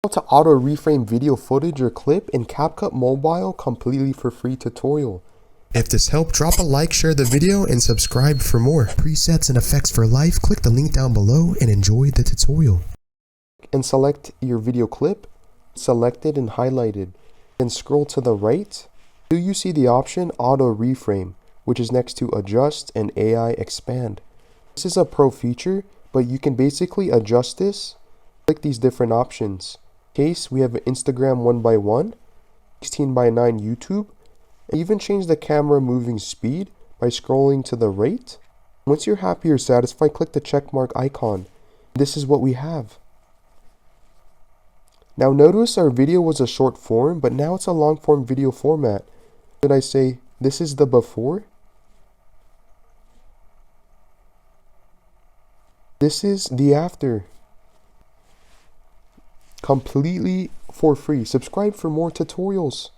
How to auto reframe video footage or clip in Capcut Mobile completely for free tutorial. If this helped, drop a like, share the video, and subscribe for more. Presets and effects for life, click the link down below and enjoy the tutorial. And select your video clip, selected and highlighted. Then scroll to the right. Do you see the option Auto Reframe, which is next to Adjust and AI Expand? This is a pro feature, but you can basically adjust this. Click these different options. Case, we have Instagram 1:1, 16:9 YouTube. Even change the camera moving speed by scrolling to the right. Once you're happy or satisfied, click the checkmark icon. This is what we have. Now notice our video was a short form, but now it's a long form video format. Did I say this is the before? This is the after. Completely for free. Subscribe for more tutorials.